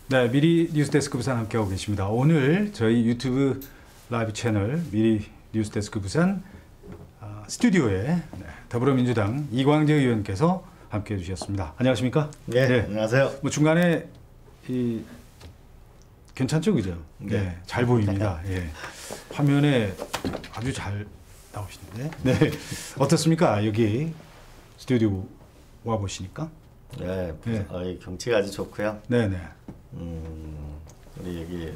네, 미리 뉴스데스크 부산 함께하고 계십니다. 오늘 저희 유튜브 라이브 채널 미리 뉴스데스크 부산 스튜디오에 더불어민주당 이광재 의원께서 함께해 주셨습니다. 안녕하십니까? 네, 안녕하세요. 뭐 중간에 괜찮죠, 그죠? 네, 잘 보입니다. 예, 화면에 아주 잘 나오시는데, 네, 어떻습니까? 여기 스튜디오 와 보시니까? 네, 경치가 아주 좋고요. 네네. 우리 여기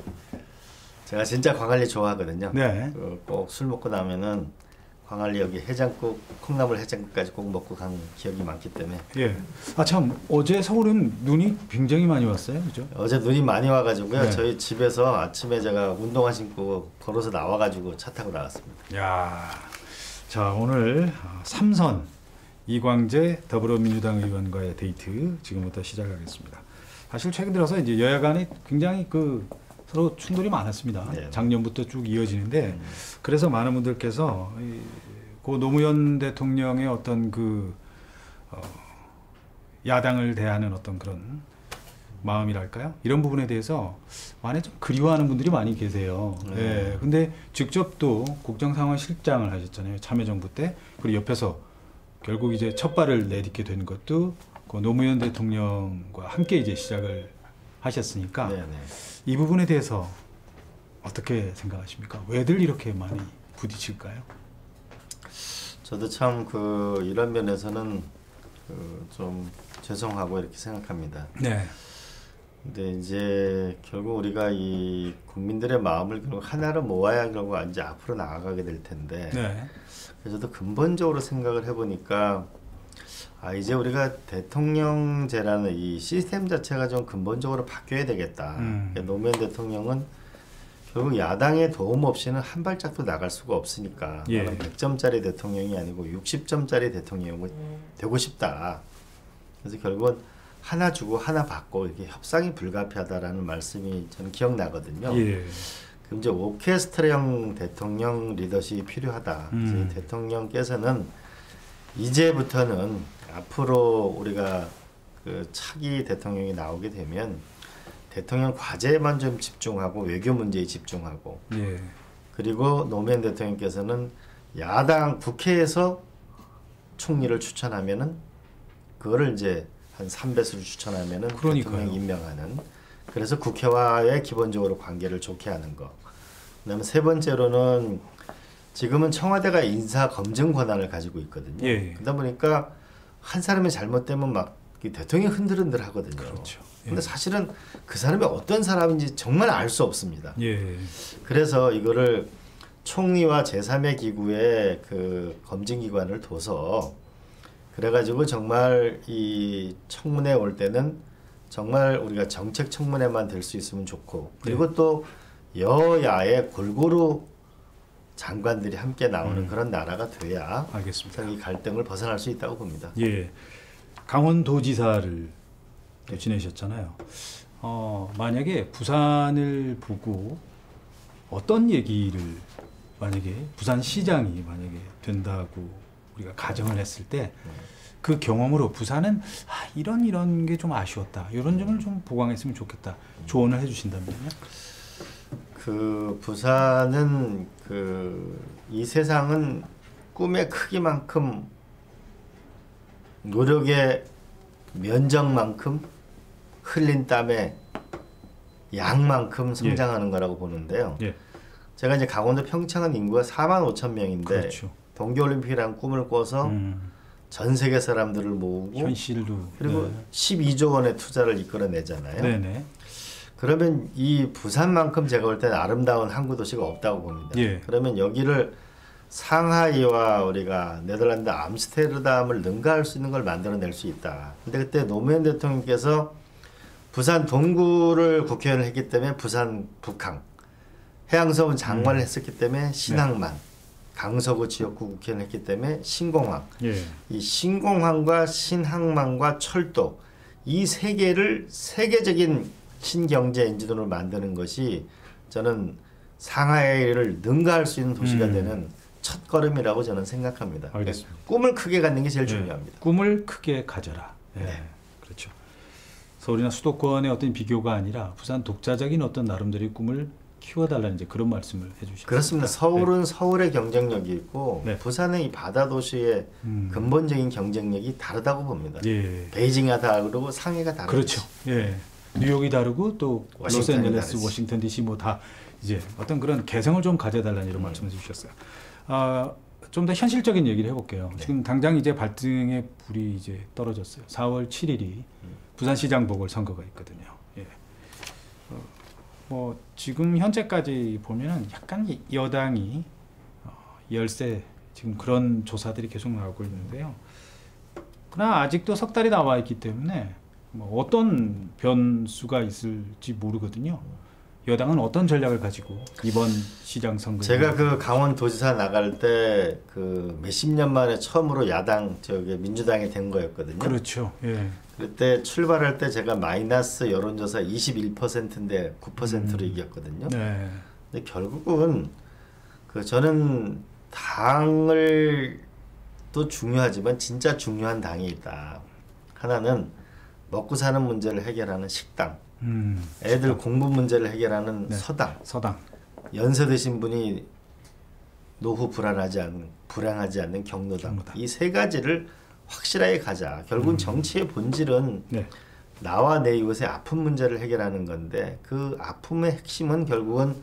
제가 진짜 광안리 좋아하거든요. 네. 꼭 술 먹고 나면은 광안리 여기 해장국, 콩나물 해장국까지 꼭 먹고 간 기억이 많기 때문에. 예. 아 참, 어제 서울은 눈이 굉장히 많이 왔어요, 그죠? 어제 눈이 많이 와가지고요. 네. 저희 집에서 아침에 제가 운동화 신고 걸어서 나와가지고 차 타고 나왔습니다. 야, 자 오늘 삼선 이광재 더불어민주당 의원과의 데이트 지금부터 시작하겠습니다. 사실 최근 들어서 이제 여야 간에 굉장히 서로 충돌이 많았습니다. 네. 작년부터 쭉 이어지는데 그래서 많은 분들께서 고 노무현 대통령의 어떤 야당을 대하는 어떤 그런 마음이랄까요? 이런 부분에 대해서 많이 좀 그리워하는 분들이 많이 계세요. 예. 근데 직접 또 국정상황실장을 하셨잖아요. 참여정부 때. 그리고 옆에서 결국 이제 첫 발을 내딛게 된 것도 그 노무현 대통령과 함께 이제 시작을 하셨으니까 네네. 이 부분에 대해서 어떻게 생각하십니까? 왜들 이렇게 많이 부딪힐까요? 저도 참 이런 면에서는 좀 죄송하고 이렇게 생각합니다. 네. 근데 이제 결국 우리가 이 국민들의 마음을 결국 하나로 모아야 결국 이제 앞으로 나아가게 될 텐데. 네. 그래서 저도 근본적으로 생각을 해보니까 이제 우리가 대통령제라는 이 시스템 자체가 좀 근본적으로 바뀌어야 되겠다. 그러니까 노무현 대통령은 결국 야당의 도움 없이는 한 발짝도 나갈 수가 없으니까 예. 나는 100점짜리 대통령이 아니고 60점짜리 대통령이 되고 싶다. 그래서 결국은 하나 주고 하나 받고 이렇게 협상이 불가피하다라는 말씀이 저는 기억나거든요. 예. 그럼 이제 오케스트라형 대통령 리더십이 필요하다. 그래서 대통령께서는 이제부터는 앞으로 우리가 차기 대통령이 나오게 되면 대통령 과제에만 좀 집중하고 외교 문제에 집중하고 예. 그리고 노무현 대통령께서는 야당 국회에서 총리를 추천하면은 그거를 이제 한 3배수를 추천하면은 대통령 임명하는 그래서 국회와의 기본적으로 관계를 좋게 하는 거. 그다음에 세 번째로는 지금은 청와대가 인사 검증 권한을 가지고 있거든요. 예. 그러다 보니까 한 사람이 잘못되면 막 대통령이 흔들흔들 하거든요. 그렇죠. 예. 근데 사실은 그 사람이 어떤 사람인지 정말 알 수 없습니다. 예. 그래서 이거를 총리와 제3의 기구의 검증기관을 둬서 그래가지고 정말 이 청문회 올 때는 정말 우리가 정책 청문회만 될 수 있으면 좋고 그리고 또 여야의 골고루 장관들이 함께 나오는 그런 나라가 돼야 알겠습니다. 이 갈등을 벗어날 수 있다고 봅니다. 예. 강원도지사를 지내셨잖아요. 만약에 부산을 보고 어떤 얘기를 만약에 부산시장이 만약에 된다고 우리가 가정을 했을 때 그 경험으로 부산은 이런 게 좀 아쉬웠다. 이런 점을 좀 보강했으면 좋겠다. 조언을 해주신다면요. 부산은 이 세상은 꿈의 크기만큼 노력의 면적만큼 흘린 땀의 양만큼 성장하는 거라고 보는데요. 예. 제가 이제 강원도 평창은 인구가 45,000명인데 그렇죠. 동계올림픽이라는 꿈을 꿔서 전 세계 사람들을 모으고 현실도 그리고 12조 원의 투자를 이끌어내잖아요. 네네. 그러면 이 부산만큼 제가 볼 때는 아름다운 항구 도시가 없다고 봅니다. 예. 그러면 여기를 상하이와 우리가 네덜란드 암스테르담을 능가할 수 있는 걸 만들어낼 수 있다. 근데 그때 노무현 대통령께서 부산 동구를 국회의원을 했기 때문에 부산 북항, 해양서원 장관을 했었기 때문에 신항만, 강서구 지역구 국회의원을 했기 때문에 신공항. 예. 이 신공항과 신항만과 철도 이 세 개를 세계적인 신경제 엔진으로 만드는 것이 저는 상하이를 능가할 수 있는 도시가 되는 첫 걸음이라고 저는 생각합니다. 알겠습니다. 꿈을 크게 갖는 게 제일 중요합니다. 꿈을 크게 가져라. 예. 네. 그렇죠. 서울이나 수도권의 어떤 비교가 아니라 부산 독자적인 어떤 나름대로의 꿈을 키워달라는 이제 그런 말씀을 해주셨습니다. 그렇습니다. 서울은 서울의 경쟁력이 있고 네. 부산의 이 바다 도시의 근본적인 경쟁력이 다르다고 봅니다. 예. 베이징이 다르고 상해가 다르고 그렇죠. 예. 뉴욕이 다르고 또 워싱턴이 로스앤젤레스, 다르지. 워싱턴 DC 뭐 다 이제 어떤 그런 개성을 좀 가져달라는 이런 말씀을 해주셨어요. 좀 더 현실적인 얘기를 해볼게요. 네. 지금 당장 이제 발등에 불이 이제 떨어졌어요. 4월 7일이 부산시장 보궐선거가 있거든요. 예. 뭐 지금 현재까지 보면은 약간 여당이 열세 지금 그런 조사들이 계속 나오고 있는데요. 그러나 아직도 석 달이 나와 있기 때문에 뭐 어떤 변수가 있을지 모르거든요. 여당은 어떤 전략을 가지고 이번 시장 선거에 제가 그 강원도지사 나갈 때 그 몇십 년 만에 처음으로 야당 민주당이 된 거였거든요. 그렇죠. 예. 그때 출발할 때 제가 마이너스 여론조사 21%인데 9%로 이겼거든요. 네. 근데 결국은 그 저는 당을 또 중요하지만 진짜 중요한 당이 있다. 하나는 먹고 사는 문제를 해결하는 식당, 애들 공부 문제를 해결하는 네. 서당, 연세 드신 분이 노후 불안하지 않는 경로당. 이 세 가지를 확실하게 가자. 결국은 정치의 본질은 네. 나와 내 이웃의 아픈 문제를 해결하는 건데 그 아픔의 핵심은 결국은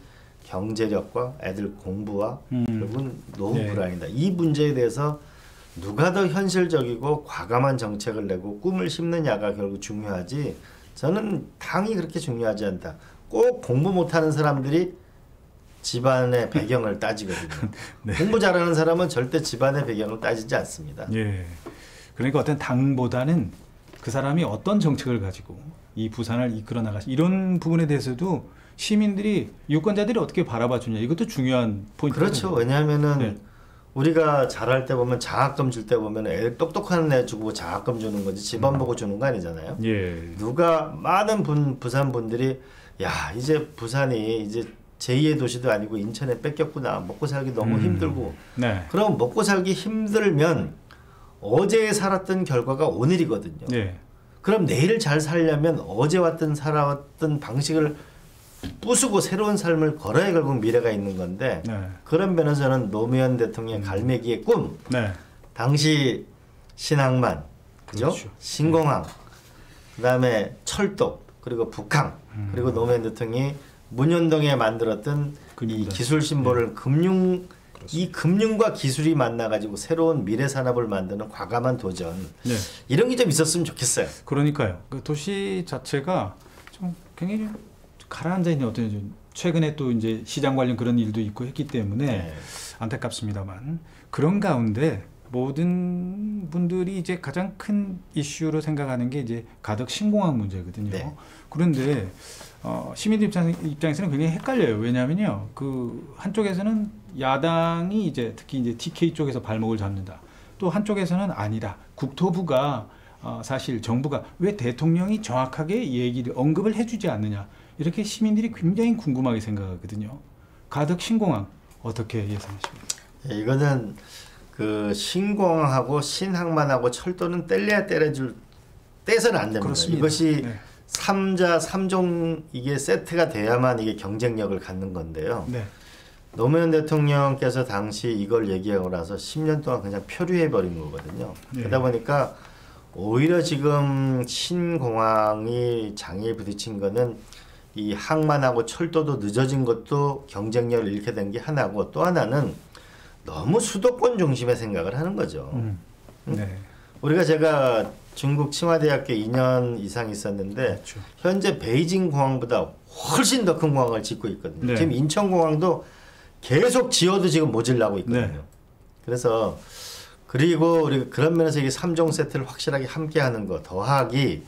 경제력과 애들 공부와 결국은 노후 네. 불안이다. 이 문제에 대해서 누가 더 현실적이고 과감한 정책을 내고 꿈을 심느냐가 결국 중요하지. 저는 당이 그렇게 중요하지 않다. 꼭 공부 못하는 사람들이 집안의 배경을 따지거든요. 네. 공부 잘하는 사람은 절대 집안의 배경을 따지지 않습니다. 예. 그러니까 어떤 당보다는 그 사람이 어떤 정책을 가지고 이 부산을 이끌어 나가시 이런 부분에 대해서도 시민들이 유권자들이 어떻게 바라봐 주냐 이것도 중요한 포인트거든요. 그렇죠. 왜냐하면은 네. 우리가 잘할 때 보면 장학금 줄 때 보면 애 똑똑한 애 주고 장학금 주는 거지 집안 보고 주는 거 아니잖아요. 예. 누가 많은 부산 분들이 야 이제 부산이 이제 제2의 도시도 아니고 인천에 뺏겼구나. 먹고 살기 너무 힘들고. 네. 그럼 먹고 살기 힘들면 어제 살았던 결과가 오늘이거든요. 네. 그럼 내일 잘 살려면 어제 살아왔던 방식을 부수고 새로운 삶을 걸어야 결국 미래가 있는 건데 네. 그런 면에서는 노무현 대통령의 갈매기의 꿈, 네. 당시 신항만, 그죠? 그렇죠. 신공항, 그다음에 철도, 그리고 북항, 그리고 노무현 대통령이 문현동에 만들었던 이 금융단. 기술 심볼을 이 금융과 기술이 만나가지고 새로운 미래 산업을 만드는 과감한 도전 네. 이런 게 좀 있었으면 좋겠어요. 그러니까요. 그 도시 자체가 좀 굉장히 좀 가라앉아 있는 어떤 좀 최근에 또 이제 시장 관련 그런 일도 있고 했기 때문에 네. 안타깝습니다만 그런 가운데 모든 분들이 이제 가장 큰 이슈로 생각하는 게 이제 가덕 신공항 문제거든요. 네. 그런데 시민들 입장에서는 굉장히 헷갈려요. 왜냐하면요, 그 한쪽에서는 야당이 이제 특히 이제 TK 쪽에서 발목을 잡는다. 또 한쪽에서는 아니다. 국토부가 사실 정부가 왜 대통령이 정확하게 얘기를 언급을 해주지 않느냐. 이렇게 시민들이 굉장히 궁금하게 생각하거든요. 가덕 신공항 어떻게 예상하십니까? 예, 이거는 그 신공항하고 신항만하고 철도는 떼서는 안 됩니다. 그렇습니다. 이것이 네. 3종 이게 세트가 돼야만 이게 경쟁력을 갖는 건데요. 네. 노무현 대통령께서 당시 이걸 얘기하고 나서 10년 동안 그냥 표류해 버린 거거든요. 네. 그러다 보니까 오히려 지금 신공항이 장애에 부딪힌 거는 이 항만하고 철도도 늦어진 것도 경쟁력을 잃게 된 게 하나고 또 하나는 너무 수도권 중심의 생각을 하는 거죠. 네. 제가 중국 칭화대학교 2년 이상 있었는데 그렇죠. 현재 베이징 공항보다 훨씬 더 큰 공항을 짓고 있거든요. 네. 지금 인천공항도 계속 지어도 지금 모질라고 있거든요. 네. 그래서 그리고 우리 그런 면에서 이게 3종 세트를 확실하게 함께 하는 거 더하기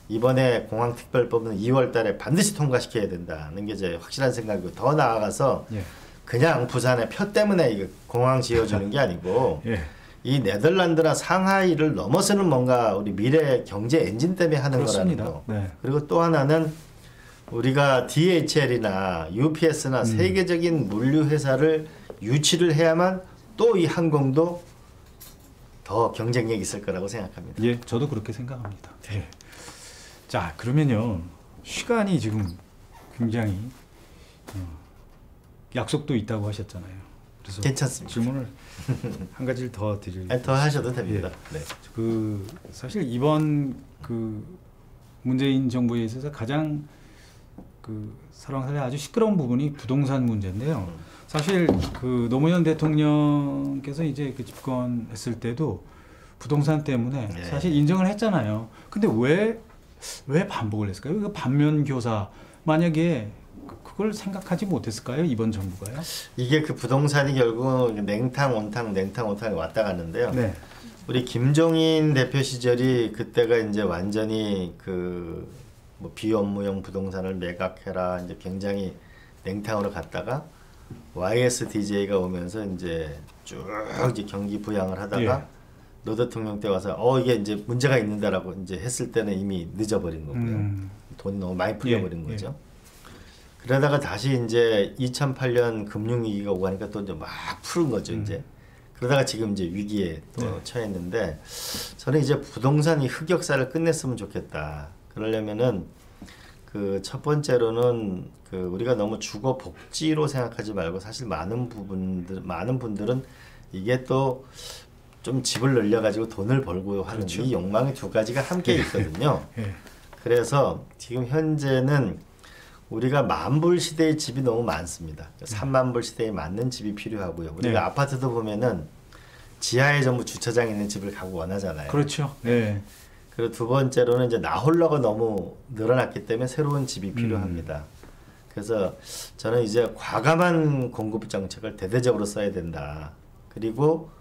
이번에 공항특별법은 2월 달에 반드시 통과시켜야 된다는 게 제 확실한 생각이고 더 나아가서 예. 그냥 부산의 표 때문에 이거 공항 지어주는 게 아니고 예. 이 네덜란드나 상하이를 넘어서는 뭔가 우리 미래 경제 엔진 때문에 하는 그렇습니다. 거라는 거. 네. 그리고 또 하나는 우리가 DHL이나 UPS나 세계적인 물류 회사를 유치를 해야만 또 이 항공도 더 경쟁력이 있을 거라고 생각합니다. 예, 저도 그렇게 생각합니다. 예. 자, 그러면요. 시간이 지금 굉장히 약속도 있다고 하셨잖아요. 그래서 괜찮습니다. 질문을 한 가지를 더 드릴. 아니, 더 하셔도 됩니다. 네. 그 사실 이번 그 문재인 정부에 있어서 가장 그 설왕설래 아주 시끄러운 부분이 부동산 문제인데요. 사실 그 노무현 대통령께서 이제 그 집권했을 때도 부동산 때문에 네. 사실 인정을 했잖아요. 근데 왜 반복을 했을까요? 이거 반면 교사 만약에 그걸 생각하지 못했을까요? 이번 정부가요? 이게 그 부동산이 결국 냉탕 온탕 냉탕 온탕이 왔다 갔는데요. 네. 우리 김종인 대표 시절이 그때가 이제 완전히 그 뭐 비업무용 부동산을 매각해라 이제 굉장히 냉탕으로 갔다가 YSDJ가 오면서 이제 쭉 이제 경기 부양을 하다가 예. 노 대통령 때 와서 이게 이제 문제가 있는다라고 이제 했을 때는 이미 늦어버린 거고요. 돈이 너무 많이 풀려버린 예. 거죠. 그러다가 다시 이제 2008년 금융위기가 오고 하니까 또 이제 막 푸른 거죠, 이제. 그러다가 지금 이제 위기에 또 처했는데, 저는 이제 부동산이 흑역사를 끝냈으면 좋겠다. 그러려면은 그 첫 번째로는 그 우리가 너무 주거 복지로 생각하지 말고 사실 많은 분들은 이게 또 좀 집을 늘려가지고 돈을 벌고 하는 그렇죠. 이 욕망이 두 가지가 함께 있거든요. 예. 그래서 지금 현재는 우리가 만불 시대의 집이 너무 많습니다. 3만불 시대에 맞는 집이 필요하고요. 우리가 네. 아파트도 보면은 지하에 전부 주차장 있는 집을 가고 원하잖아요. 그렇죠. 네. 그리고 두 번째로는 이제 나홀로가 너무 늘어났기 때문에 새로운 집이 필요합니다. 그래서 저는 이제 과감한 공급 정책을 대대적으로 써야 된다. 그리고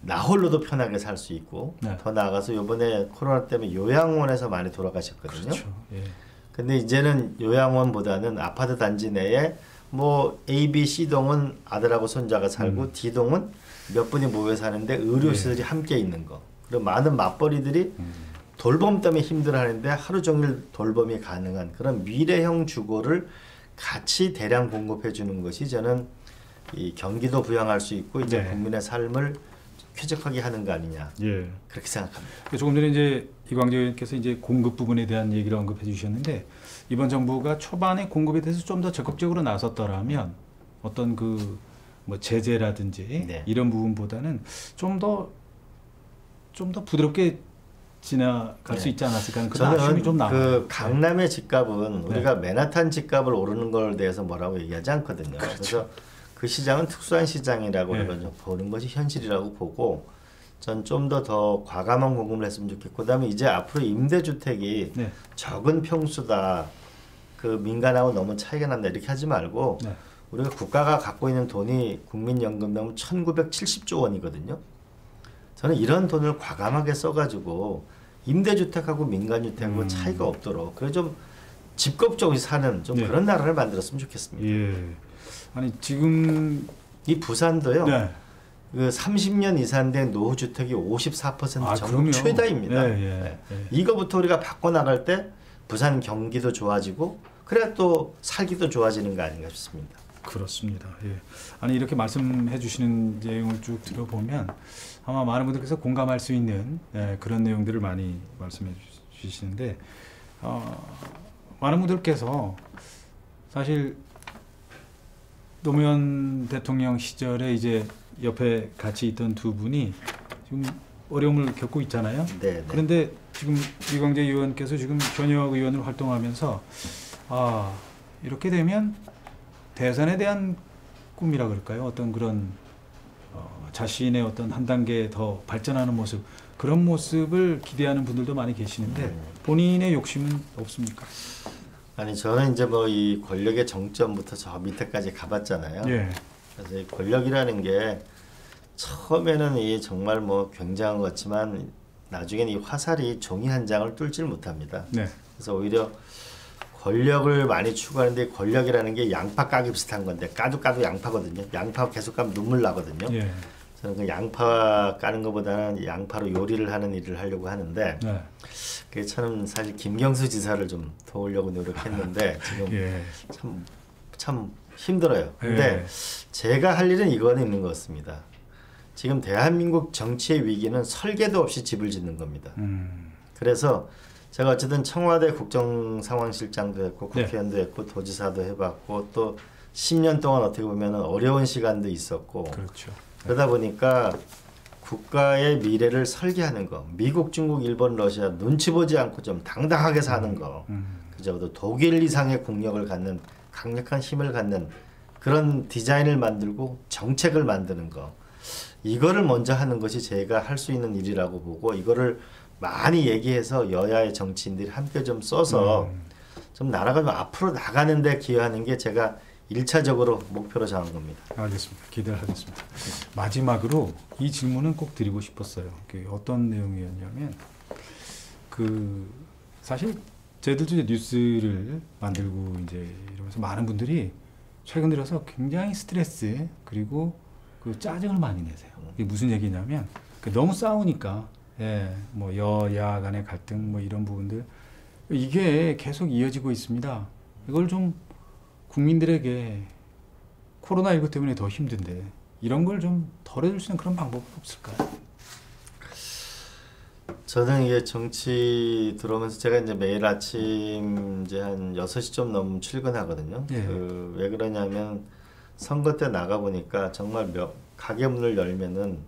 나홀로도 편하게 살 수 있고 네. 더 나아가서 이번에 코로나 때문에 요양원에서 많이 돌아가셨거든요. 그렇죠. 예. 근데 이제는 요양원보다는 아파트 단지 내에 뭐 A, B, C 동은 아들하고 손자가 살고 D 동은 몇 분이 모여 사는데 의료시설이 함께 있는 거. 그리고 많은 맞벌이들이 돌봄 때문에 힘들어하는데 하루 종일 돌봄이 가능한 그런 미래형 주거를 같이 대량 공급해 주는 것이 저는 이 경기도 부양할 수 있고 이제 네. 국민의 삶을 쾌적하게 하는 거 아니냐 예. 그렇게 생각합니다. 조금 전에 이제 이광재 의원께서 이제 공급 부분에 대한 얘기를 언급해 주셨는데 이번 정부가 초반에 공급에 대해서 좀 더 적극적으로 나섰더라면 어떤 그 뭐 제재라든지 네. 이런 부분보다는 좀 더 부드럽게 지나갈 수 있지 않았을까 하는 그런 아쉬움이 좀 남아요. 그 강남의 집값은 우리가 맨하탄 집값을 오르는 걸 대해서 뭐라고 얘기하지 않거든요. 그렇죠. 그래서 그 시장은 특수한 시장이라고 네. 보는 것이 현실이라고 보고 전 좀 더 과감한 공급을 했으면 좋겠고 그다음에 이제 앞으로 임대주택이 네. 적은 평수다. 그 민간하고 너무 차이가 난다 이렇게 하지 말고 네. 우리가 국가가 갖고 있는 돈이 국민연금 너무 1970조 원이거든요. 저는 이런 돈을 과감하게 써가지고 임대주택하고 민간주택하고 차이가 없도록 그래 좀 집겁적으로 사는 좀 네. 그런 나라를 만들었으면 좋겠습니다. 예. 아니 지금 이 부산도요. 네. 그 30년 이상 된 노후주택이 54% 아, 전국 그럼요. 최다입니다. 예, 예, 네. 예. 이거부터 우리가 바꿔나갈 때 부산 경기도 좋아지고 그래야 또 살기도 좋아지는 거 아닌가 싶습니다. 그렇습니다. 예. 아니 이렇게 말씀해 주시는 내용을 쭉 들어보면 아마 많은 분들께서 공감할 수 있는 그런 내용들을 많이 말씀해 주시는데 많은 분들께서 사실 노무현 대통령 시절에 이제 옆에 같이 있던 두 분이 지금 어려움을 겪고 있잖아요. 네, 네. 그런데 지금 이광재 의원께서 지금 현역 의원을 활동하면서 이렇게 되면 대선에 대한 꿈이라 그럴까요? 어떤 그런 자신의 어떤 한 단계 더 발전하는 모습 그런 모습을 기대하는 분들도 많이 계시는데 본인의 욕심은 없습니까? 아니 저는 이제 뭐 이 권력의 정점부터 저 밑에까지 가봤잖아요. 예. 그래서 이 권력이라는 게 처음에는 이 정말 뭐 굉장한 것 같지만 나중에는 이 화살이 종이 한 장을 뚫질 못합니다. 네. 그래서 오히려 권력을 많이 추구하는데 권력이라는 게 양파 까기 비슷한 건데 까도 양파거든요. 양파 계속 까면 눈물 나거든요. 예. 저는 그 양파 까는 것보다는 양파로 요리를 하는 일을 하려고 하는데 네. 그게 참 사실 김경수 지사를 좀 도우려고 노력했는데 지금 예. 참 힘들어요. 근데 제가 할 일은 이거는 있는 것 같습니다. 지금 대한민국 정치의 위기는 설계도 없이 집을 짓는 겁니다. 그래서 제가 어쨌든 청와대 국정상황실장도 했고 네. 국회의원도 했고 도지사도 해봤고 또 10년 동안 어떻게 보면 어려운 시간도 있었고 그렇죠. 그러다 보니까 국가의 미래를 설계하는 거, 미국, 중국, 일본, 러시아 눈치 보지 않고 좀 당당하게 사는 거, 그죠? 또 독일 이상의 국력을 갖는 강력한 힘을 갖는 그런 디자인을 만들고 정책을 만드는 거, 이거를 먼저 하는 것이 제가 할 수 있는 일이라고 보고 이거를 많이 얘기해서 여야의 정치인들이 함께 좀 써서 좀 나라가 좀 앞으로 나가는 데 기여하는 게 제가 1차적으로 목표로 정한 겁니다. 알겠습니다. 기대를 하겠습니다. 마지막으로 이 질문은 꼭 드리고 싶었어요. 어떤 내용이었냐면 사실 저희들도 이제 뉴스를 만들고 이제 이러면서 많은 분들이 최근 들어서 굉장히 스트레스 그리고 그 짜증을 많이 내세요. 이게 무슨 얘기냐면 너무 싸우니까 뭐 여야 간의 갈등 뭐 이런 부분들 이게 계속 이어지고 있습니다. 이걸 좀 국민들에게 코로나19 때문에 더 힘든데 이런 걸 좀 덜어줄 수 있는 그런 방법은 없을까요? 저는 이게 정치 들어오면서 제가 이제 매일 아침 이제 한 6시 좀 넘으면 출근하거든요. 예. 왜 그러냐면 선거 때 나가 보니까 정말 가게 문을 열면은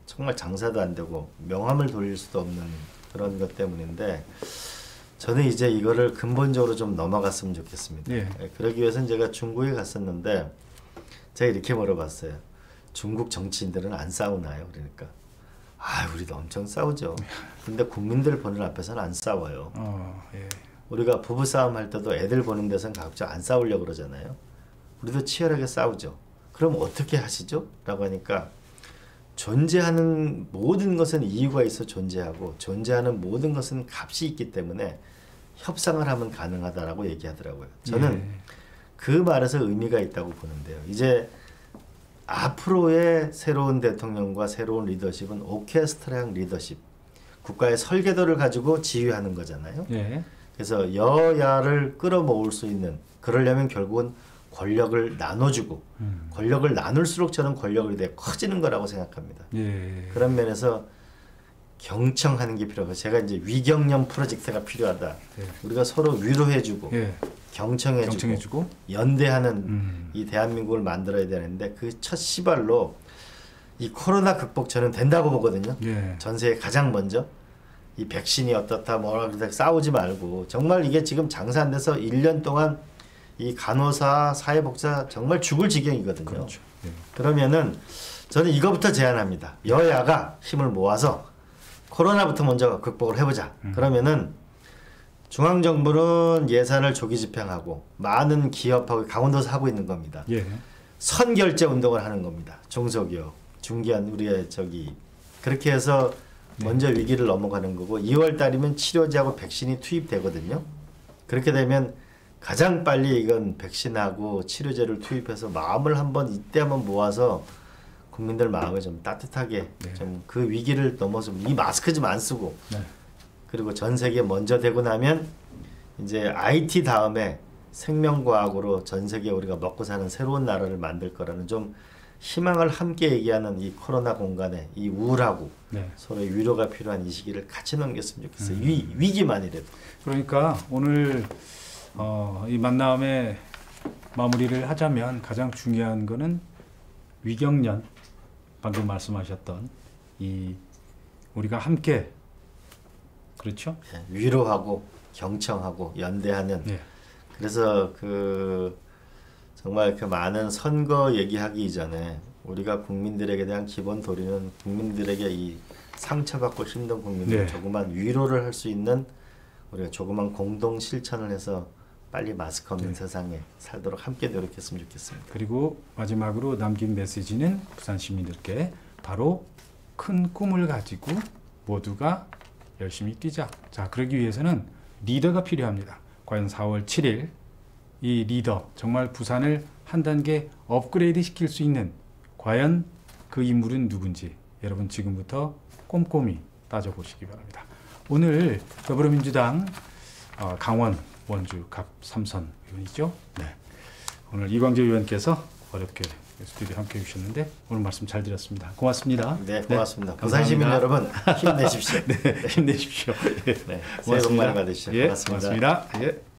정말 장사도 안 되고 명함을 돌릴 수도 없는 그런 것 때문인데 저는 이제 이거를 근본적으로 좀 넘어갔으면 좋겠습니다. 예. 그러기 위해서는 제가 중국에 갔었는데 제가 이렇게 물어봤어요. 중국 정치인들은 안 싸우나요? 그러니까 우리도 엄청 싸우죠. 근데 국민들 보는 앞에서는 안 싸워요. 예. 우리가 부부싸움 할 때도 애들 보는 데서는 가급적 안 싸우려고 그러잖아요. 우리도 치열하게 싸우죠. 그럼 어떻게 하시죠? 라고 하니까 존재하는 모든 것은 이유가 있어 존재하고 존재하는 모든 것은 값이 있기 때문에 협상을 하면 가능하다라고 얘기하더라고요. 저는 그 말에서 의미가 있다고 보는데요. 이제 앞으로의 새로운 대통령과 새로운 리더십은 오케스트라형 리더십, 국가의 설계도를 가지고 지휘하는 거잖아요. 예. 그래서 여야를 끌어모을 수 있는, 그러려면 결국은 권력을 나눠주고 권력을 나눌수록 저는 권력이 되게 커지는 거라고 생각합니다. 예. 그런 면에서 경청하는 게 필요하고 제가 이제 위경련 프로젝트가 필요하다. 예. 우리가 서로 위로해주고 예. 경청해주고 연대하는 이 대한민국을 만들어야 되는데 그 첫 시발로 이 코로나 극복 저는 된다고 보거든요. 예. 전 세계 가장 먼저 이 백신이 어떻다 뭐라 그러다 싸우지 말고 정말 이게 지금 장사 안 돼서 1년 동안 이 간호사, 사회복지사 정말 죽을 지경이거든요. 그렇죠. 예. 그러면은 저는 이거부터 제안합니다. 여야가 힘을 모아서 코로나부터 먼저 극복을 해보자. 그러면은 중앙정부는 예산을 조기 집행하고 많은 기업하고 강원도에서 하고 있는 겁니다. 예. 선결제 운동을 하는 겁니다. 중소기업, 중기한 우리의 그렇게 해서 먼저 위기를 넘어가는 거고 2월 달이면 치료제하고 백신이 투입되거든요. 그렇게 되면 가장 빨리 이건 백신하고 치료제를 투입해서 마음을 이때 한번 모아서 국민들 마음을 좀 따뜻하게 좀 그 위기를 넘어서 이 마스크 좀 안 쓰고 그리고 전 세계 먼저 되고 나면 이제 IT 다음에 생명과학으로 전 세계 우리가 먹고 사는 새로운 나라를 만들 거라는 좀 희망을 함께 얘기하는 이 코로나 공간에 이 우울하고 서로의 위로가 필요한 이 시기를 같이 넘겼으면 좋겠어요. 위기만이라도. 그러니까 오늘 이 만남의 마무리를 하자면 가장 중요한 거는 위경련 방금 말씀하셨던 이 우리가 함께 그렇죠? 위로하고 경청하고 연대하는 그래서 정말 그 많은 선거 얘기하기 이전에 우리가 국민들에게 대한 기본 도리는 국민들에게 이 상처받고 힘든 국민들 조그만 위로를 할 수 있는 우리가 조그만 공동 실천을 해서 빨리 마스크 없는 세상에 살도록 함께 노력했으면 좋겠습니다. 그리고 마지막으로 남긴 메시지는 부산 시민들께 바로 큰 꿈을 가지고 모두가 열심히 뛰자. 자, 그러기 위해서는 리더가 필요합니다. 과연 4월 7일 이 리더 정말 부산을 한 단계 업그레이드 시킬 수 있는 과연 그 인물은 누군지 여러분 지금부터 꼼꼼히 따져보시기 바랍니다. 오늘 더불어민주당 강원 원주 갑 3선 의원이죠. 오늘 이광재 의원께서 어렵게 교수들이 함께해 주셨는데 오늘 말씀 잘 드렸습니다. 고맙습니다. 네, 고맙습니다. 네, 부산시민 감사합니다. 여러분 힘내십시오. 네, 힘내십시오. 예, 네, 새해 복 많이 받으시죠. 예, 고맙습니다. 고맙습니다. 예.